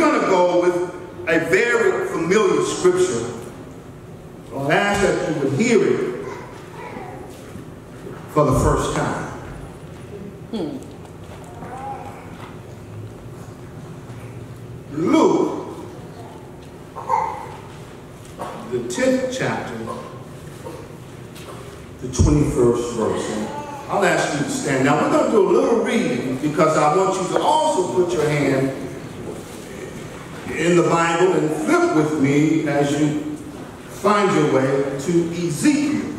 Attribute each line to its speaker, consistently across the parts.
Speaker 1: going to go with a very familiar scripture. So I ask that you would hear it for the first time. Luke, the 10th chapter, the 21st verse. And I'll ask you to stand. Now we're going to do a little reading because I want you to also put your hand in the Bible and flip with me as you find your way to Ezekiel,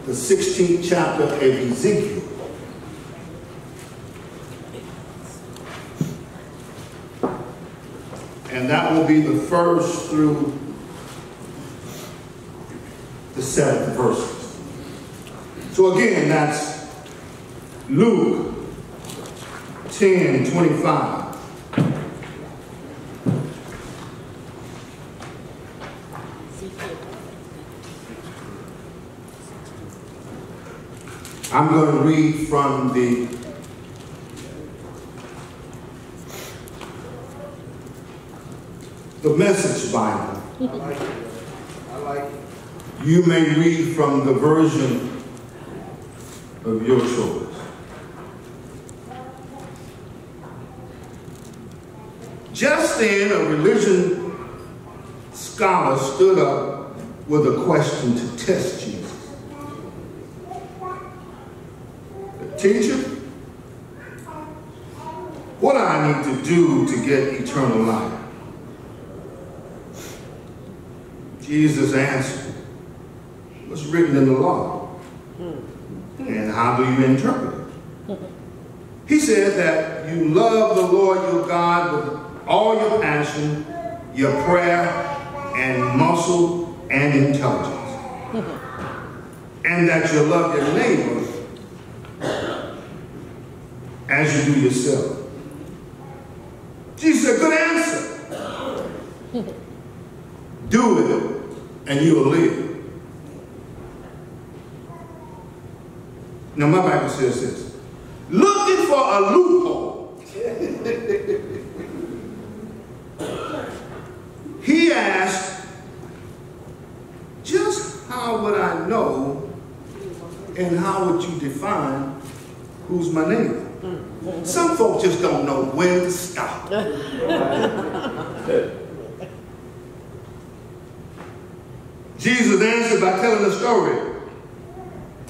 Speaker 1: the 16th chapter of Ezekiel. And that will be the first through the 7th verses. So again, that's Luke 10:25. I'm going to read from the Message Bible.
Speaker 2: I like it. I like it.
Speaker 1: You may read from the version of your choice. Just then, a religion scholar stood up with a question to test Jesus. Teacher, what do I need to do to get eternal life? Jesus answered, what's written in the law? And how do you interpret it? He said that you love the Lord your God with all your passion, your prayer, and muscle, and intelligence. And that you love your neighbor as you do yourself. Jesus said, good answer. Do it, and you will live. Now, my Bible says this. Looking for a loophole, he asked, just how would I know and how would you define who's my neighbor? Some folks just don't know when to stop. Jesus answered by telling a story.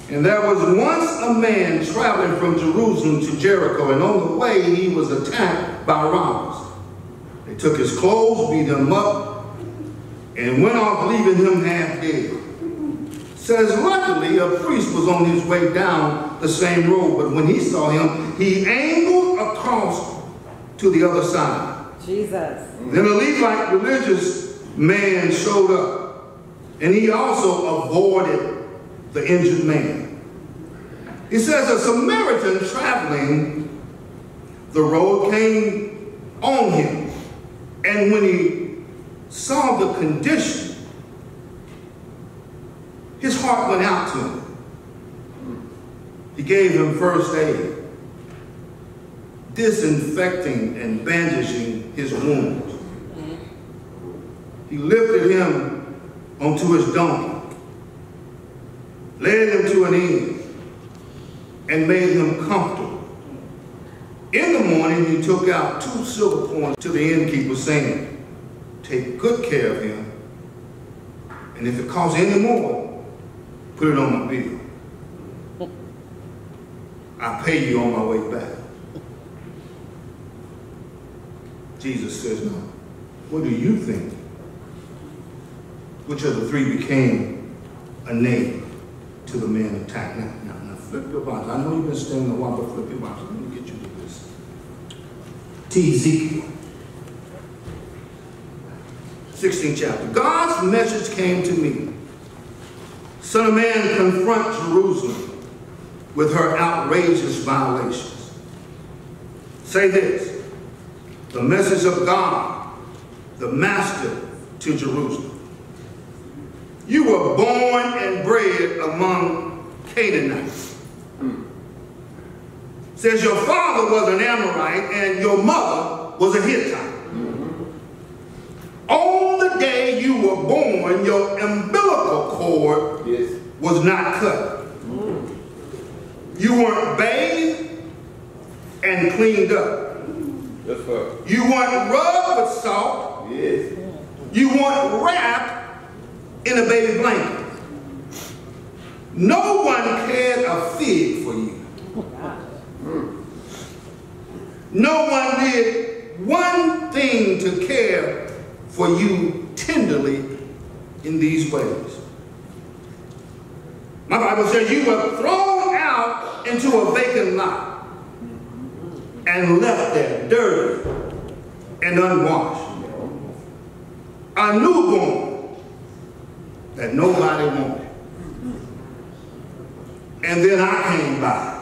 Speaker 1: And there was once a man traveling from Jerusalem to Jericho, and on the way he was attacked by robbers. They took his clothes, beat him up, and went off, leaving him half dead. Says, luckily, a priest was on his way down the same road, but when he saw him, he angled across to the other side. Jesus. Then a Levite religious man showed up, and he also avoided the injured man. He says a Samaritan traveling the road came on him, and when he saw the condition, his heart went out to him. He gave him first aid, disinfecting and bandaging his wounds. He lifted him onto his donkey, led him to an inn, and made him comfortable. In the morning, he took out 2 silver coins to the innkeeper, saying, take good care of him, and if it costs any more, put it on my bill. I'll pay you on my way back. Jesus says, no. What do you think? Which of the 3 became a neighbor to the man attacked? Now flip your Bible. I know you've been standing a while, but flip your Bible. Let me get you to this. To Ezekiel, 16th chapter. God's message came to me. Son of man, confront Jerusalem with her outrageous violations. Say this, the message of God, the master to Jerusalem. You were born and bred among Canaanites. says your father was an Amorite and your mother was a Hittite. On the day you were born, your umbilical cord was not cut. You weren't bathed and cleaned up. You weren't rubbed with salt. You weren't wrapped in a baby blanket. No one cared a fig for you. No one did one thing to care for you tenderly in these ways. My Bible says you were thrown out into a vacant lot and left there dirty and unwashed. A newborn that nobody wanted. And then I came by.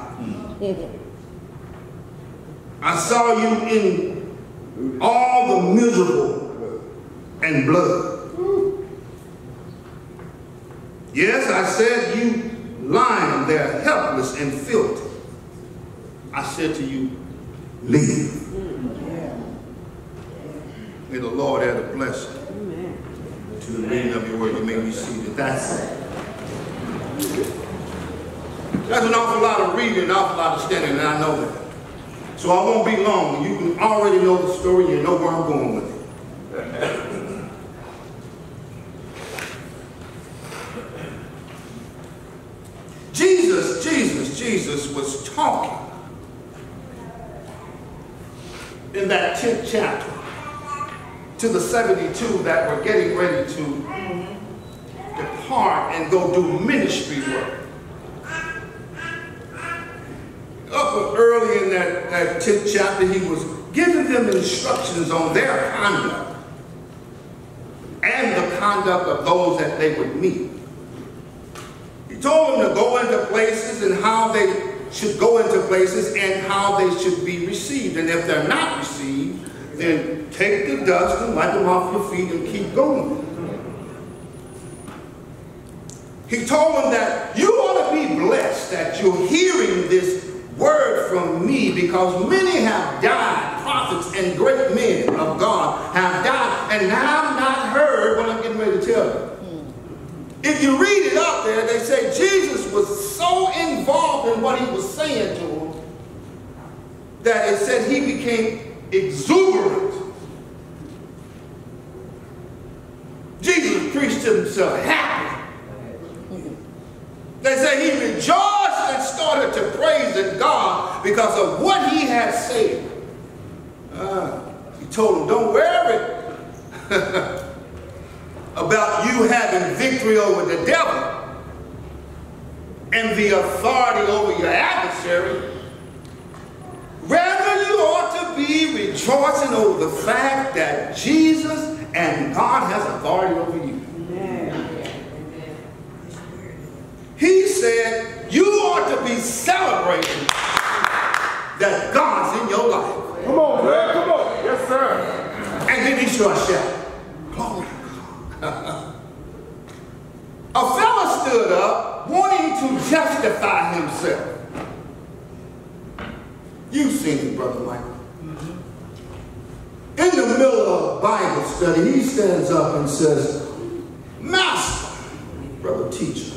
Speaker 1: I saw you in all the miserable and blood. Yes, I said you lying there helpless and filthy. I said to you, leave. May the Lord add a blessing to the reading of your word. You may be seated. That's an awful lot of reading, an awful lot of studying, and I know that. So I won't be long. You can already know the story. You know where I'm going with it. Jesus was talking in that 10th chapter to the 72 that were getting ready to depart and go do ministry work. Up early in that 10th chapter, he was giving them instructions on their conduct and the conduct of those that they would meet. He told them to go into places and how they should go into places and how they should be received. And if they're not received, then take the dust and wipe them off your feet and keep going. He told them that you ought to be blessed that you're hearing this word from me, because many have died, prophets and great men of God have died, and have not heard what I'm getting ready to tell you. If you read it up there, they say Jesus was so involved in what he was saying to them that it said he became exuberant. Jesus preached to himself happy. They say he rejoiced and started to praise in God because of what he had said. He told them, don't worry about you having victory over the devil and the authority over your adversary. Rather, you ought to be rejoicing over the fact that Jesus and God has authority over you. He said, you ought to be celebrating that God's in your life.
Speaker 2: Come on, man. Come on. Yes, sir.
Speaker 1: And then he starts shouting, glory to God. A fella stood up wanting to justify himself. You've seen it, Brother Michael. In the middle of a Bible study, he stands up and says, Master, brother teacher,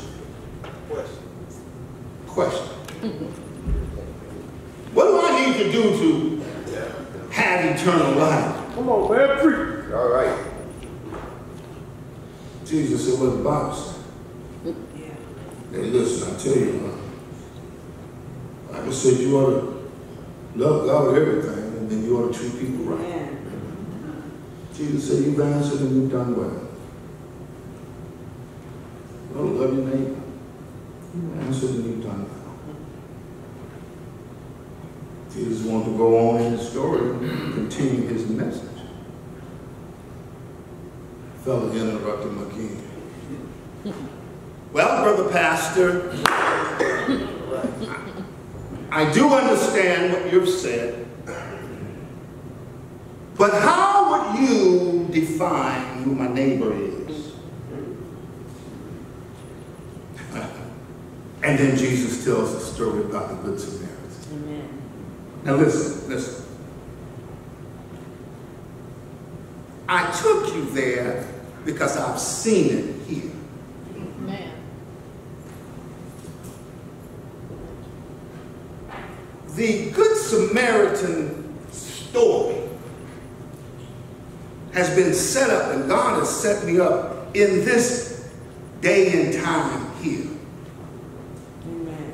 Speaker 1: question. What do I need to do to have eternal life?
Speaker 2: Come on, man. Preach. All right.
Speaker 1: Jesus said, what the Bible said. Hey, listen, I tell you, the Bible said you ought to love God with everything, and then you ought to treat people right. Jesus said, you've answered and you've done well. You ought to love your neighbor. You've answered and you've done well. Jesus wanted to go on in the story and continue his message. The fellow interrupted him again. Well, Brother Pastor, I do understand what you've said, but how would you define who my neighbor is? And then Jesus tells the story about the Good Samaritan.
Speaker 3: Amen.
Speaker 1: Now listen, listen. I took you there because I've seen it here.
Speaker 3: Man.
Speaker 1: The Good Samaritan story has been set up, and God has set me up in this day and time here.
Speaker 3: Amen.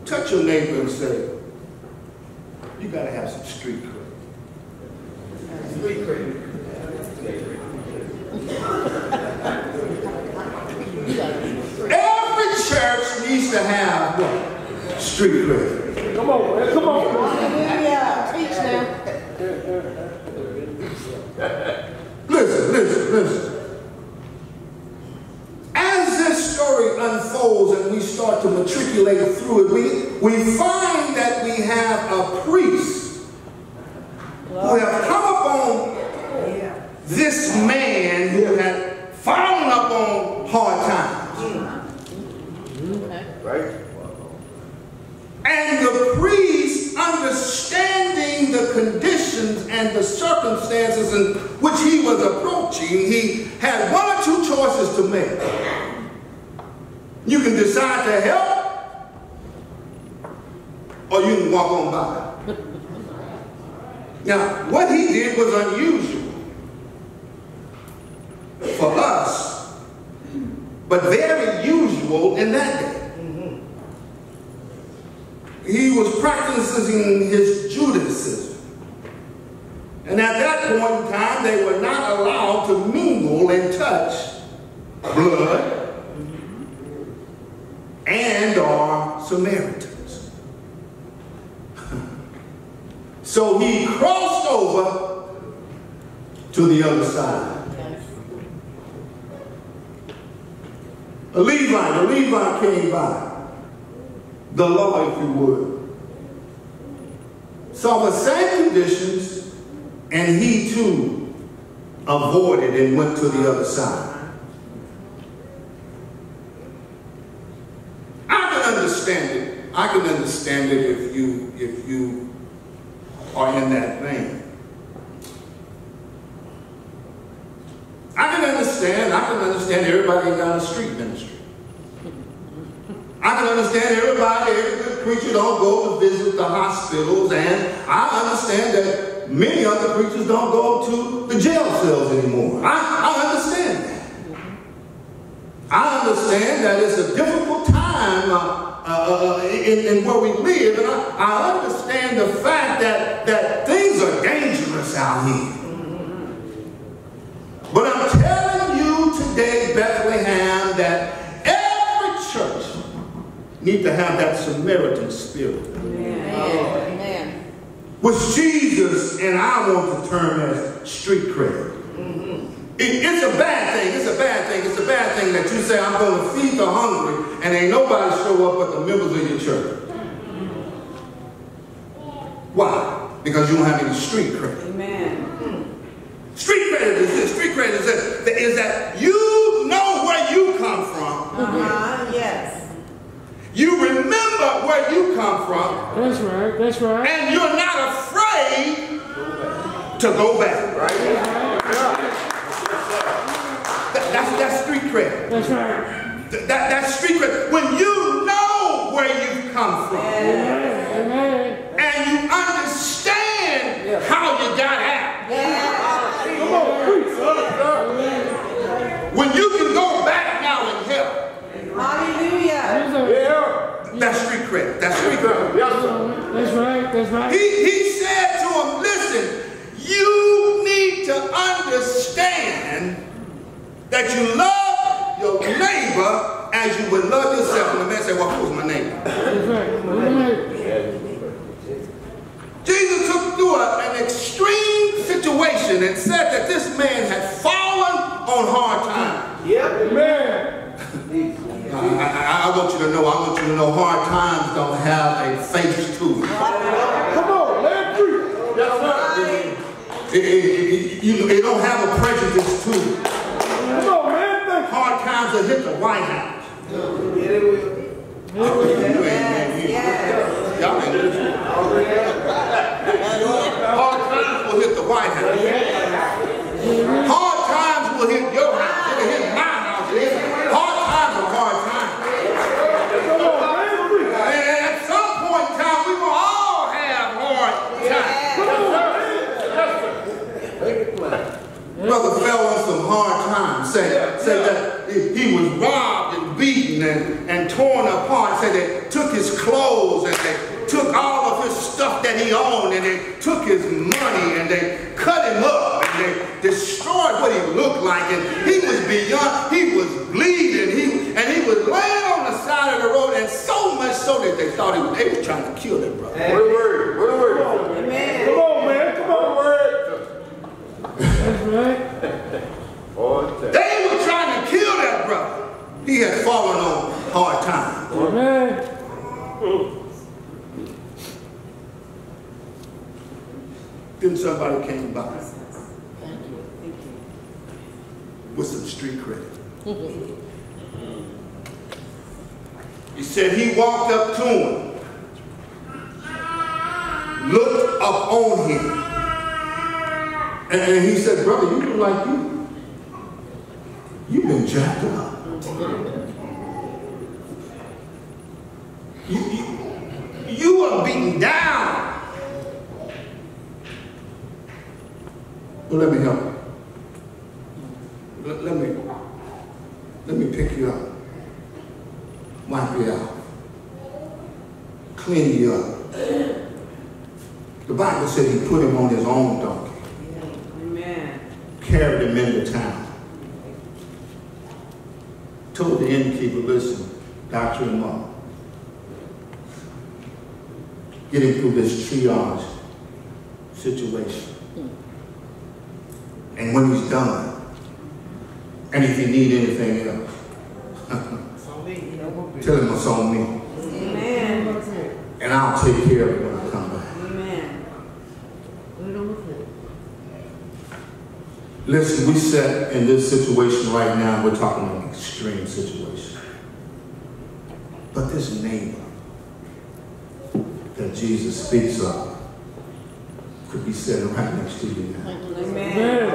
Speaker 1: Touch your neighbor and say, you got to have some street cred. Street cred. Every church needs to have what? Street cred.
Speaker 2: Come on, man. Come on.
Speaker 3: Hallelujah. Preach now.
Speaker 1: Listen. As this story unfolds and we start to matriculate through it, we find that we have a priest who have come upon this man who had fallen upon hard times.
Speaker 2: Right?
Speaker 1: And the priest, understanding the conditions and the circumstances in which he was approaching, he had one or two choices to make. You can decide to help, or you can walk on by. Now, what he did was unusual for us, but very usual in that day. He was practicing his Judaism. And at that point in time, they were not allowed to mingle and touch blood and or Samaritans. So he crossed over to the other side. A Levite came by. The law, if you would, saw the same conditions, and he too avoided and went to the other side. I can understand it. I can understand it if you are in that vein. I can understand everybody ain't got a street ministry. I can understand everybody, every good preacher don't go to visit the hospitals, and I understand that many other preachers don't go to the jail cells anymore. I understand that. I understand that it's a difficult time in where we live, and I understand the fact that things are dangerous out here. But I'm telling you today, Bethlehem, that every church need to have that Samaritan spirit.
Speaker 3: Amen.
Speaker 1: Which Jesus and I want to term as street cred. It's a bad thing. It's a bad thing. It's a bad thing that you say, I'm going to feed the hungry, and ain't nobody show up but the members of your church. Why? Because you don't have any street cred.
Speaker 3: Amen.
Speaker 1: Street cred is this. Street cred is that you know where you come from.
Speaker 3: Yes.
Speaker 1: You remember where you come from.
Speaker 4: That's right, that's right.
Speaker 1: And you're not afraid to go back.
Speaker 2: Right?
Speaker 1: That's street cred.
Speaker 4: That's right.
Speaker 1: That's street cred. When you know where you've come from.
Speaker 4: Amen.
Speaker 1: And you understand how you got out.
Speaker 2: Come on, preach, son.
Speaker 1: When you can go back now and help.
Speaker 3: Hallelujah.
Speaker 2: Yeah.
Speaker 1: That's street cred. That's street cred.
Speaker 2: Yes, sir.
Speaker 4: That's right, that's right.
Speaker 1: He said to him, listen, you need to understand that you love your neighbor as you would love yourself. And the man said, well, who's my neighbor?
Speaker 4: That's right.
Speaker 1: Jesus took through an extreme situation and said that this man had fallen on hard times.
Speaker 2: Yep. Amen.
Speaker 1: I want you to know hard times don't have a face to them.
Speaker 2: Come on, let him preach. Yes, sir.
Speaker 1: It don't have a prejudice to it.
Speaker 2: Come on, man.
Speaker 1: Hard times will hit the White House.
Speaker 2: Yeah, they will.
Speaker 1: Yes. Y'all ain't listening. Hard times will hit the White House. Hard times will hit your house. It'll hit my house. Hard times are hard times. And at some point in time, we will all have hard times. Brother fell on some hard times. Say that he was robbed and beaten and torn apart. Say they took his clothes and they took all of his stuff that he owned and they took his money and they cut him up and they destroyed what he looked like. And he was beyond, he was bleeding, and he was laying on the side of the road, and so much so that they thought they were trying to kill that brother.
Speaker 2: Word.
Speaker 3: Amen.
Speaker 2: Come on, man. Come on, word.
Speaker 4: That's right.
Speaker 1: They were trying to kill that brother. He had fallen on hard times.
Speaker 4: Amen.
Speaker 1: Then somebody came by with some street credit. He said he walked up to him, looked up on him, and he said, brother, you look like you've been jacked up. You are beaten down. Well, let me help you. Let me pick you up. Wipe you out. Clean you up. The Bible said he put him on his own donkey.
Speaker 3: Amen.
Speaker 1: Carried him into town. Told the innkeeper, listen, doctor him up. Get him through this triage situation. And when he's done, and if you need anything else, tell him it's on me.
Speaker 3: Amen.
Speaker 1: And I'll take care of it when I come back.
Speaker 3: Amen.
Speaker 1: Listen, we set in this situation right now, we're talking about an extreme situation. But this neighbor that Jesus speaks of could be sitting right next to you now.
Speaker 3: Amen.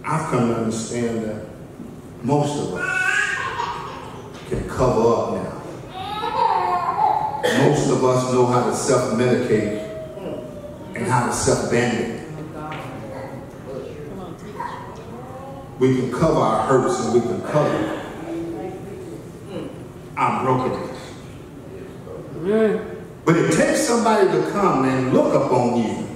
Speaker 1: I've come to understand that most of us can cover up now. Most of us know how to self-medicate and how to self-bandage. We can cover our hurts and we can cover our brokenness.
Speaker 4: Amen.
Speaker 1: But it takes somebody to come and look upon you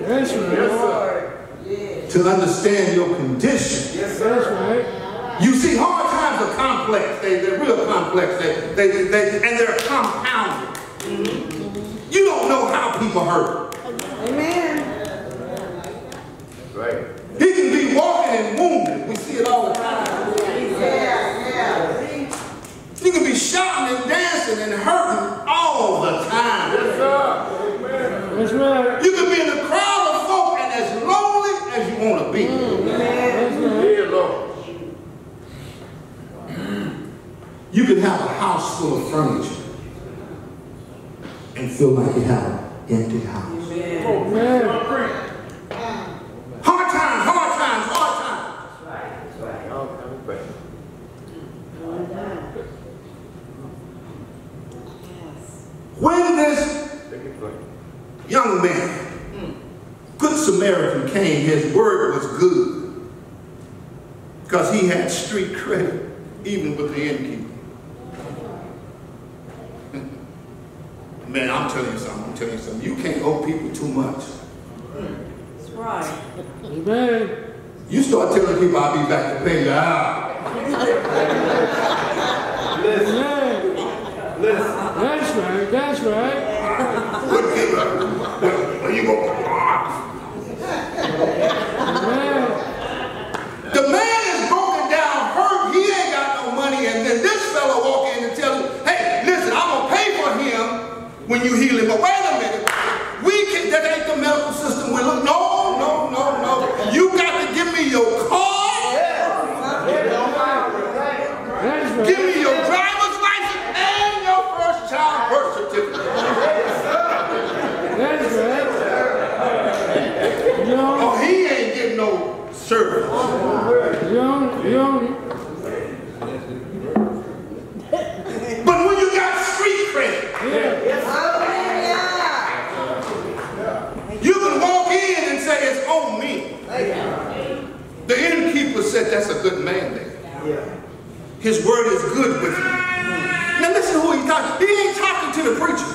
Speaker 4: That's right.
Speaker 1: to understand your condition.
Speaker 2: Yes,
Speaker 4: That's
Speaker 2: sir.
Speaker 4: right.
Speaker 1: You see, hard times are complex. They're real complex. And they're compounded. You don't know how people hurt.
Speaker 3: Amen.
Speaker 2: Right.
Speaker 1: He can be walking and wounded. We see it all the time. You can be shouting and dancing and hurting all the time.
Speaker 2: Yes, sir.
Speaker 4: That's right.
Speaker 1: You can be in a crowd of folk and as lonely as you want to be.
Speaker 4: That's right.
Speaker 2: Yeah, Lord.
Speaker 1: You can have a house full of furniture and feel like you have an empty house.
Speaker 4: Amen.
Speaker 1: Hard times, hard times, hard times. When this young man, Good Samaritan, came, his word was good because he had street credit, even with the innkeeper. Man, I'm telling you something. You can't owe people too much.
Speaker 3: That's right.
Speaker 4: Amen.
Speaker 1: You start telling people I'll be back to pay you out.
Speaker 4: Amen. That's right. That's right.
Speaker 1: Where you go?
Speaker 4: Amen.
Speaker 1: The man is broken down, hurt, he ain't got no money, and then this fellow walk in and tell him, hey, listen, I'm going to pay for him when you heal him. But wait a minute. That ain't the medical system we look. No. You got to give me your card.
Speaker 4: That's right.
Speaker 1: Give me your service.
Speaker 4: You own it. You own it.
Speaker 1: But when you got street credit, you can walk in and say, it's on me. The innkeeper said, that's a good man there. His word is good with me. Now listen to who he's talking. He ain't talking to the preacher.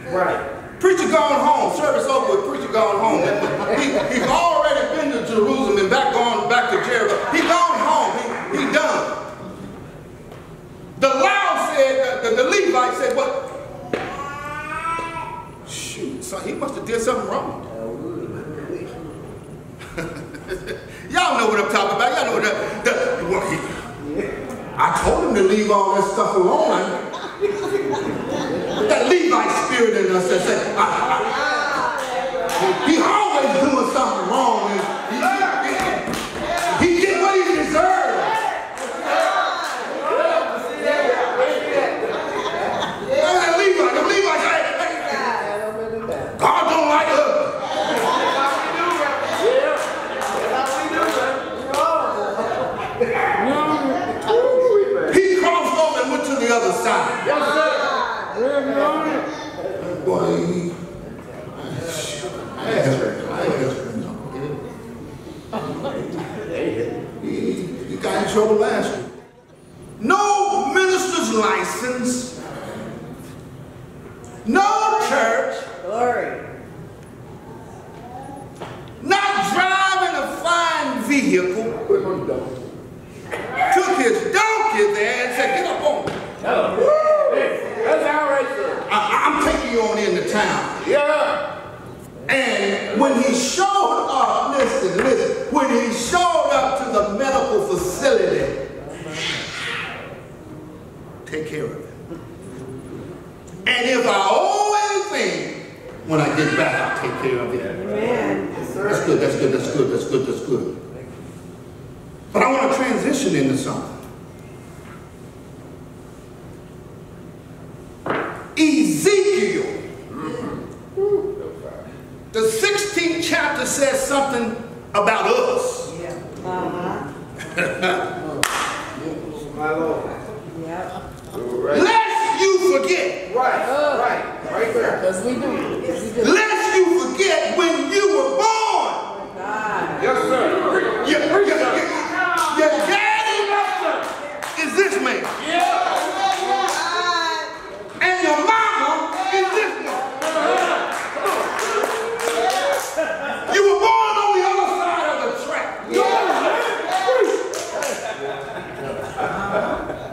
Speaker 2: Right.
Speaker 1: Preacher gone home. Service over with. Preacher gone home. He's already been to Jerusalem and gone back to Jericho. He gone home. He done. The law said, the Levite said, what? Shoot, son, he must have did something wrong. Y'all know what I'm talking about. Y'all know what I told him to leave all that stuff alone. That Levite spirit in us that said, he always doing something wrong. He did what he deserved. That Levite said, God don't like us. He crossed over and went to the other side.
Speaker 2: Yes, sir.
Speaker 1: Boy, he got in trouble last week. No minister's license, no church,
Speaker 3: Glory.
Speaker 1: not driving a fine vehicle, took his donkey there and said, get up on me.
Speaker 2: That's all right, sir.
Speaker 1: I'm taking you on into town.
Speaker 2: Yeah.
Speaker 1: And when he showed up, listen, when he showed up to the medical facility, take care of it. And if I owe anything, when I get back, I'll take care of it.
Speaker 3: Amen.
Speaker 1: That's good, that's good, that's good, that's good, that's good. But I want to transition into something. Ezekiel. The 16th chapter says something about us.
Speaker 2: My Lord.
Speaker 1: Lest you forget.
Speaker 2: Right there.
Speaker 3: Because we do.
Speaker 1: Lest you forget when you were born.
Speaker 2: Yes, sir.
Speaker 1: Your daddy is this man. And your mama is this one. You were born on the other side of the track.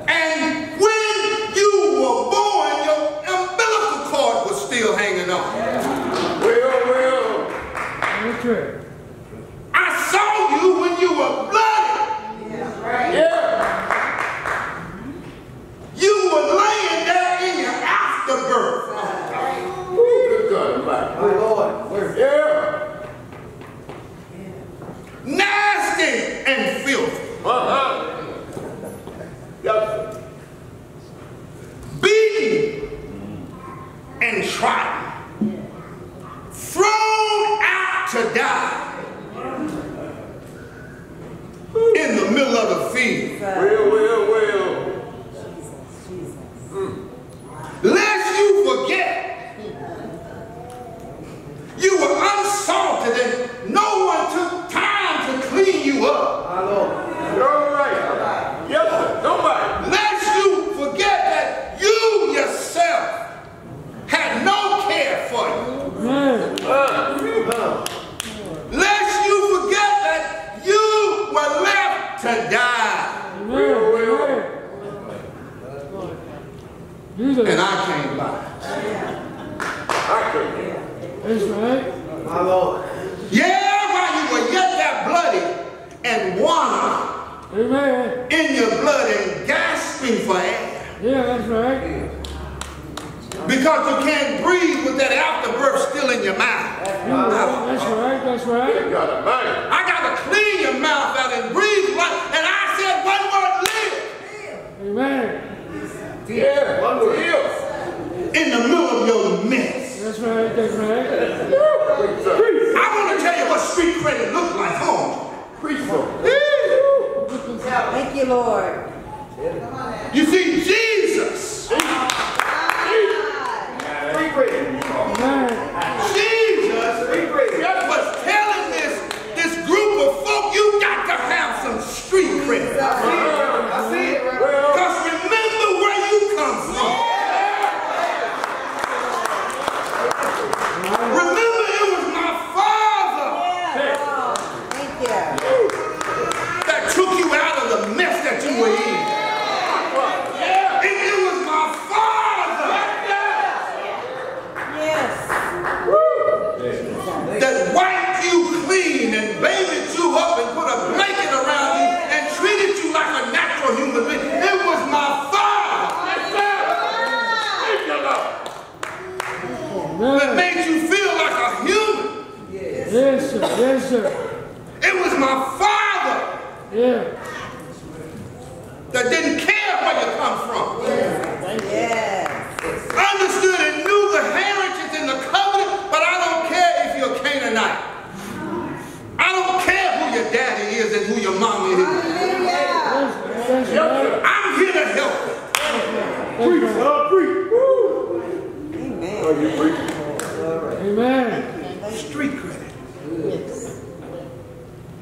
Speaker 1: And when you were born, your umbilical cord was still hanging on.
Speaker 2: Well.
Speaker 4: Okay.
Speaker 1: I saw you when you were bloody.
Speaker 2: Yeah.
Speaker 1: You were laying there in your afterbirth.
Speaker 2: Good God, my Lord. Yeah.
Speaker 1: Nasty and filthy.
Speaker 2: Yep.
Speaker 1: Beaten and trodden. Thrown out to die. In the middle of the field.
Speaker 2: Well.
Speaker 1: Lest you forget, you were unsalted and no one took time to clean you up.
Speaker 2: My Lord. You're right. Yes, sir. Nobody.
Speaker 1: Lest you forget that you yourself had no care for you. Lest you forget that you were left to die. And I came by.
Speaker 4: That's right.
Speaker 2: My Lord.
Speaker 1: Yeah, while you were yet that bloody and water
Speaker 4: Amen.
Speaker 1: in your blood and gasping for air.
Speaker 4: Yeah, that's right.
Speaker 1: Because you can't breathe with that afterbirth still in your mouth.
Speaker 4: That's right. That's right.
Speaker 2: You got a man.
Speaker 1: I got to clean your mouth out and breathe life. And I said one word, live.
Speaker 4: Amen.
Speaker 2: Yeah, one word.
Speaker 1: In the middle of your mess.
Speaker 4: That's right. That's right.
Speaker 1: I want to tell you what street credit looks like home.
Speaker 3: Thank you, Lord.
Speaker 1: You see, Jesus. Jesus was telling this group of folk, you got to have some street cred.
Speaker 2: I see it.
Speaker 1: Because remember where you come from. Remember it was my father
Speaker 3: Thank you.
Speaker 1: that took you out of the mess that you were in. It was my father that wiped you clean and bathed you up and put a blanket around you and treated you like a natural human being. It was my father that made you feel like a human.
Speaker 4: Yes, sir. Yes, sir.
Speaker 1: It was my father that didn't care where you come from. Understood and knew the heritage and the covenant, but I don't care if you're a Canaanite. I don't care who your daddy is and who your mama is. I'm here to help you.
Speaker 4: Amen.
Speaker 1: Street credit.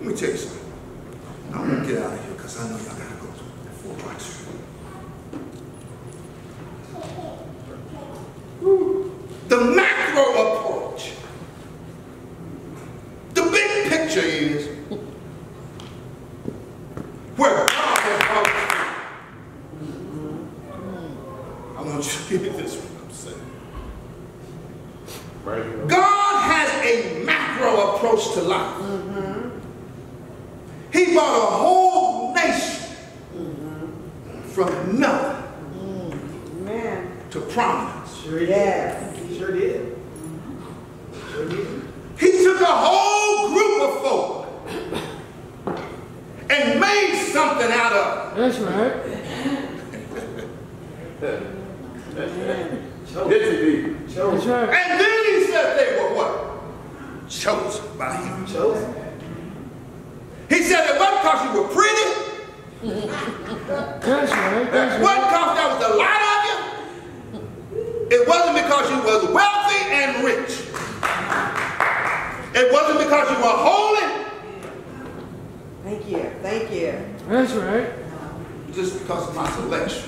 Speaker 1: Let me tell you something. I'm going to get out of here because I know y'all got to go to 4 blocks. The macro approach. The big picture is where God has brought you. I want you to hear this what I'm saying. God has a macro approach to life. He brought a whole nation from nothing to prominence.
Speaker 2: Sure did. Sure did.
Speaker 1: He took a whole group of folk and made something out of it.
Speaker 4: That's right. That's right.
Speaker 1: And then he said they were what? Chosen by him.
Speaker 2: Chosen.
Speaker 1: He said it wasn't because you were pretty.
Speaker 4: That's right. That's
Speaker 1: It wasn't because there was a lot of you. It wasn't because you was wealthy and rich. It wasn't because you were holy.
Speaker 3: Thank you. Thank you.
Speaker 4: That's right.
Speaker 1: Just because of my selection.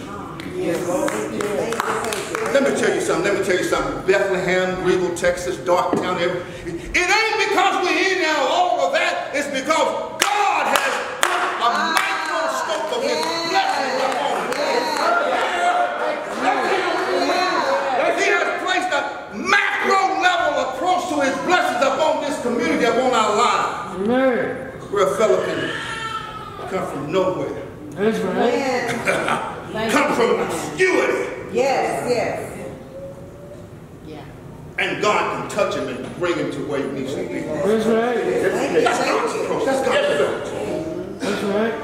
Speaker 3: Yes, Lord. Thank you. Thank you. Thank you.
Speaker 1: Let me tell you something. Let me tell you something. Bethlehem, Greenville, Texas, Darktown, it ain't because we're in there, all of that. It's because God has put a microscope of his blessings upon us. He has placed a macro level approach to his blessings upon this community, upon our lives.
Speaker 4: Amen.
Speaker 1: Where a fellow can come from nowhere.
Speaker 4: That's right.
Speaker 1: Come from obscurity.
Speaker 3: Yes.
Speaker 1: And God can touch him and bring him to where he needs to be.
Speaker 4: That's right.
Speaker 1: That's God's approach. That's God's approach.
Speaker 4: That's right.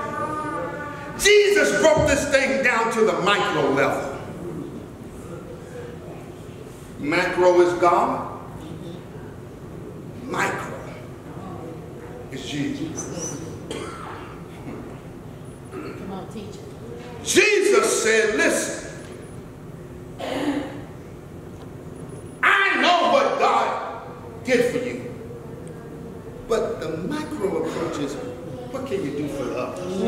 Speaker 1: Jesus broke this thing down to the micro level. Macro is God. Micro is Jesus.
Speaker 5: Come on, teach it.
Speaker 1: Jesus said, listen, I know what God did for you. But the micro approach is, what can you do for others?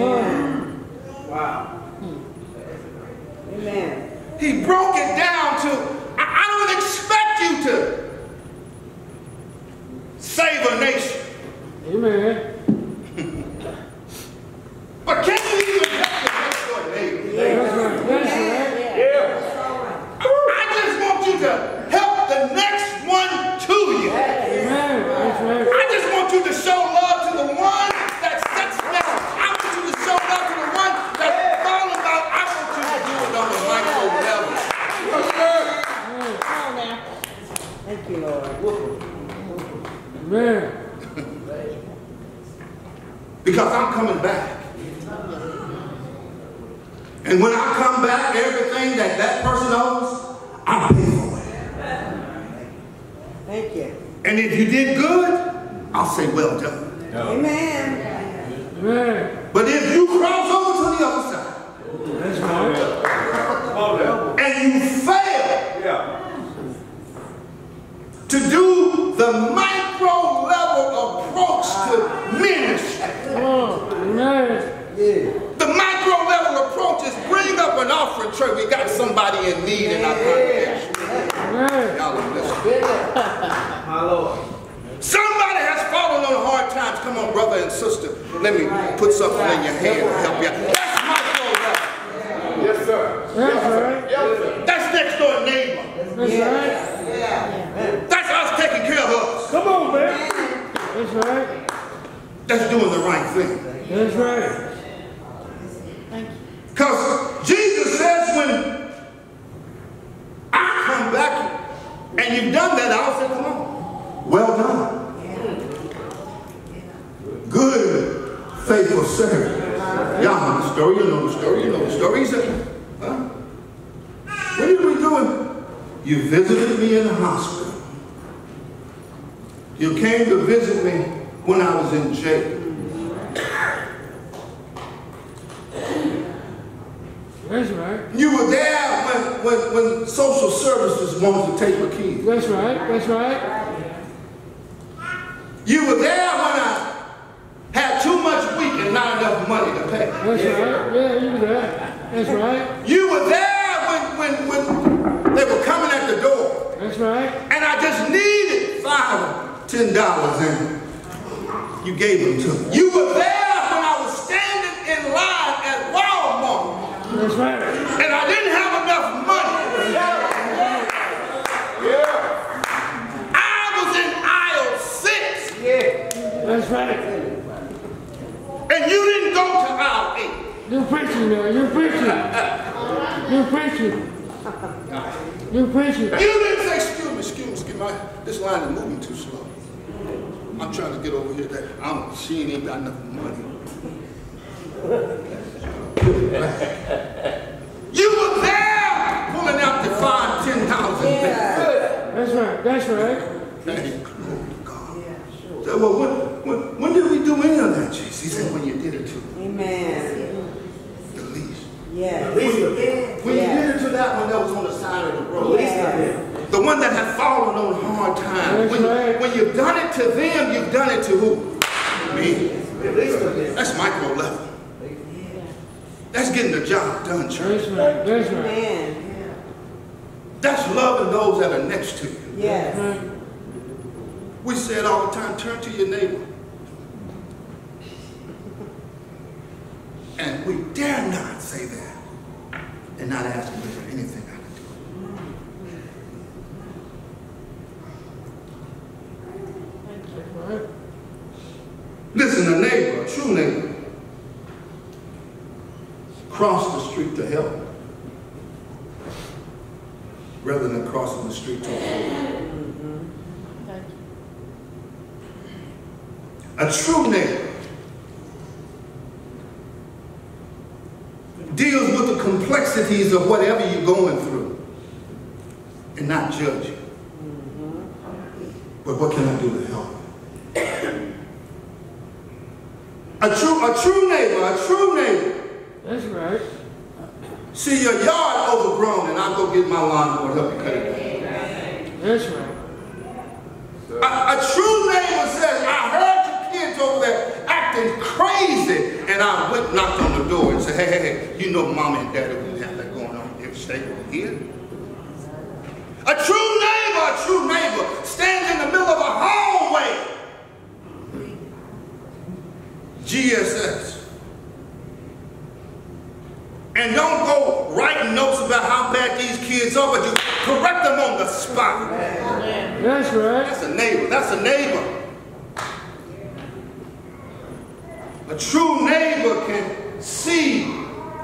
Speaker 2: Wow.
Speaker 3: Amen.
Speaker 1: He broke it down to, I don't expect you to save a nation.
Speaker 4: Amen.
Speaker 1: But can you even help the next door neighbor?
Speaker 4: That's right. That's right.
Speaker 1: I just want you to help the next one to you.
Speaker 4: Amen. That's right.
Speaker 1: I just want you to show love to the one that sets down. I want you to show love to the one that's falling about. I want you to do it on the micro level.
Speaker 5: Come on now.
Speaker 3: Thank you, Lord.
Speaker 4: Amen.
Speaker 1: Because I'm coming back. And when I come back, everything that person owes, I'll pay for it.
Speaker 3: Thank you.
Speaker 1: And if you did good, I'll say well done.
Speaker 3: Amen.
Speaker 4: Amen.
Speaker 1: But if you cross over to the other side
Speaker 4: That's right.
Speaker 1: and you fail to do the micro level approach to ministry,
Speaker 4: Come on. Amen.
Speaker 1: the micro level approach is bring up an offering tray. We got somebody in need in our congregation.
Speaker 4: Amen.
Speaker 1: Y'all are listening.
Speaker 2: My Lord.
Speaker 1: Somebody has fallen on hard times. Come on, brother and sister. Let me put something in your hand to help you out. That's micro level.
Speaker 2: Yes, sir.
Speaker 4: That's right.
Speaker 2: Yes, sir.
Speaker 1: That's next door neighbor.
Speaker 4: That's right.
Speaker 1: That's us taking care of us.
Speaker 2: Come on, man.
Speaker 4: That's right.
Speaker 1: That's doing the right thing.
Speaker 4: That's right.
Speaker 5: Thank you.
Speaker 1: Because Jesus says when I come back and you've done that, I'll say, come on. Well done. Good, faithful servant. Y'all know the story. You know the story. You know the story. He said, huh? What are we doing? You visited me in the hospital. You came to visit me when I was in jail.
Speaker 4: That's right.
Speaker 1: You were there when social services wanted to take my keys.
Speaker 4: That's right. That's right.
Speaker 1: You were there when I had too much week and not enough money to pay.
Speaker 4: That's right. Yeah, you were there. That's right.
Speaker 1: You were there when they were coming at the door.
Speaker 4: That's right.
Speaker 1: And I just needed $5 or $10 and you gave them to me. You were there when I was standing in line at Walmart.
Speaker 4: That's right.
Speaker 1: And I didn't have enough money. I was in aisle 6.
Speaker 4: That's right.
Speaker 1: And you didn't go to aisle 8.
Speaker 4: You're preaching now. You're preaching. You're preaching. You're preaching.
Speaker 1: You didn't say, excuse me, this line is moving too slow. I'm trying to get over here. She ain't got enough money. You were there pulling out the $5, $10,000.
Speaker 4: That's right. That's right.
Speaker 1: Hey, God. So, well, when did we do any of that, Jesus? He said, when you did it to
Speaker 3: Amen.
Speaker 1: the least.
Speaker 3: Yes.
Speaker 1: When you did it to that one that was on the side of the road.
Speaker 3: Yes.
Speaker 1: The one that had fallen on hard times.
Speaker 4: That's right.
Speaker 1: When you've done it to them, you've done it to who? Me. That's micro level. That's getting the job done, church.
Speaker 4: That's right. That's right.
Speaker 3: Amen.
Speaker 1: That's loving those that are next to you.
Speaker 3: Yes.
Speaker 1: We say it all the time, turn to your neighbor. And we dare not say that and not ask them for anything I can do.
Speaker 4: Right.
Speaker 1: Listen, a neighbor, a true neighbor, cross the street to help rather than crossing the street to avoid.
Speaker 5: Thank you.
Speaker 1: A true neighbor deals with the complexities of whatever you're going through and not judge you. But what can I do to help? A true neighbor.
Speaker 4: That's right.
Speaker 1: See your yard overgrown and I'll go get my lawnmower and help you cut it down.
Speaker 4: That's right.
Speaker 1: A true neighbor says, I heard your kids over there acting crazy. And I went and knocked on the door and said, hey, you know mom and daddy wouldn't have that going on here. Stay over here. A true neighbor stands in the middle of a hallway. GSS. And don't go writing notes about how bad these kids are, but you correct them on the spot.
Speaker 4: That's right.
Speaker 1: That's a neighbor. That's a neighbor. A true neighbor can see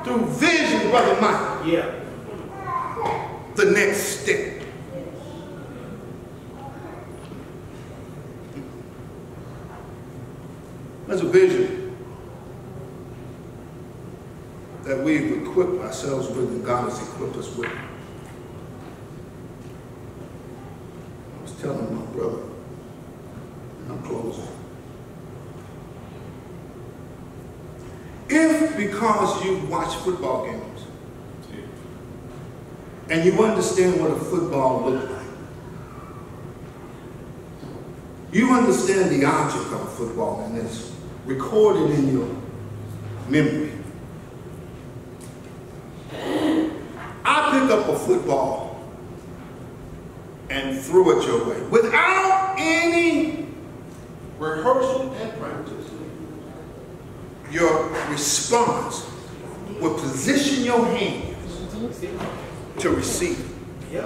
Speaker 1: through vision, Brother Mike.
Speaker 2: Yeah.
Speaker 1: The next step. There's a vision that we've equipped ourselves with and God has equipped us with. I was telling my brother, and I'm closing, because you watch football games and you understand what a football looks like. You understand the object of a football, and it's recorded in your memory. I pick up a football and threw it your way without any rehearsal and practice. Your response will position your hands to receive it.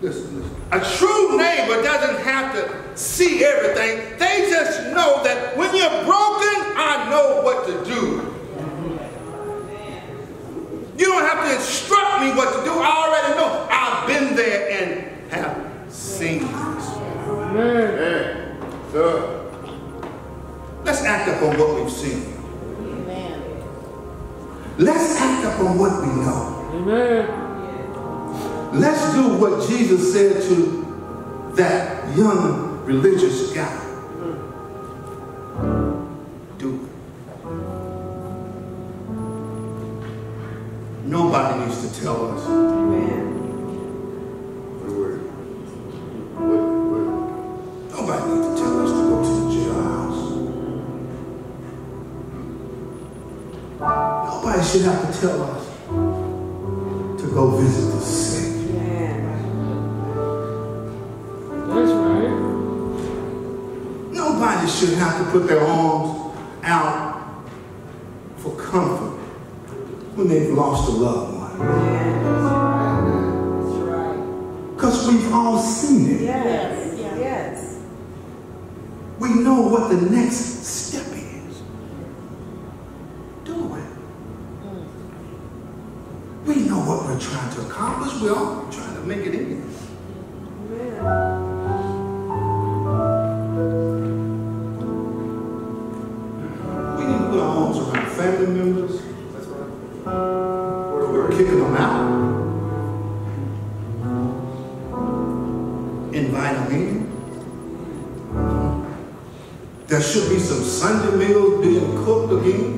Speaker 1: Listen. A true neighbor doesn't have to see everything. They just know that when you're broken, I know what to do. You don't have to instruct me what to do. I already know. I've been there and have seen this.
Speaker 2: Amen.
Speaker 1: Let's act upon what we've seen.
Speaker 5: Amen.
Speaker 1: Let's act upon what we know.
Speaker 4: Amen.
Speaker 1: Let's do what Jesus said to that young religious guy. Do it. Nobody needs to tell us.
Speaker 3: Amen.
Speaker 1: Nobody needs to tell us to go to the jailhouse. Nobody should have to tell us to go visit the sick.
Speaker 4: That's right.
Speaker 1: Nobody should have to put their arms out for comfort when they've lost a loved one.
Speaker 3: That's right.
Speaker 1: Because we've all seen it.
Speaker 3: Yes. Yes.
Speaker 1: We know what the next step is. Do it. We know what we're trying to accomplish. We're all trying to make it in. We need to put our arms around family members. That's right. We're kicking them out. Invite them in. There should be some Sunday meals being cooked again.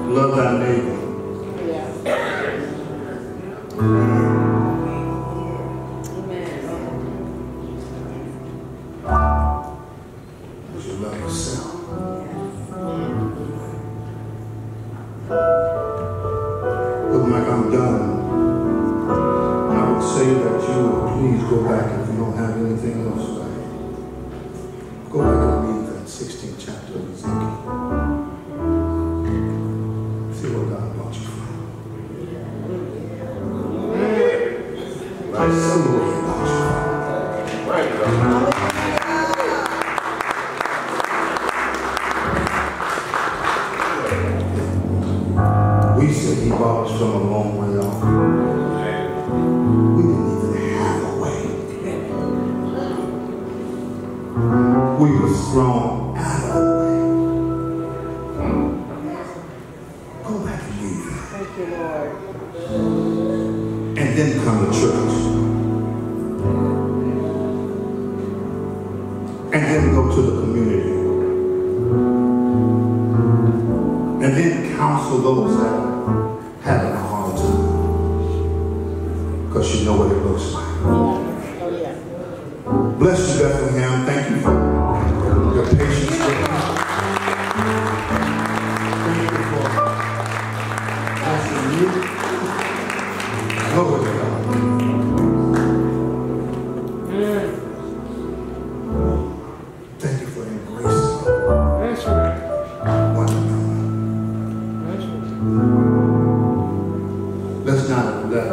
Speaker 1: Love thy neighbor. As you love yourself. Look like I'm done. I would say that you would please go back if you don't have anything else to say. Go back and read that 16th chapter of Ezekiel. See what God brought you from. See where He brought you from.
Speaker 2: Right.
Speaker 1: We said He brought us from a long way off. We didn't even have a way. We were thrown out of the way. Go back and read that.
Speaker 3: Thank you, Lord.
Speaker 1: And then come to church. And then go to the community. And then counsel those that are having a hard time. Because you know what it looks like.
Speaker 5: Oh, yeah.
Speaker 1: Bless you, Bethlehem. Thank you for your patience with me. Thank you for asking me. Glory to God. Thank you for embracing
Speaker 4: That's right.
Speaker 1: one another.
Speaker 4: That's right.
Speaker 1: Let's not let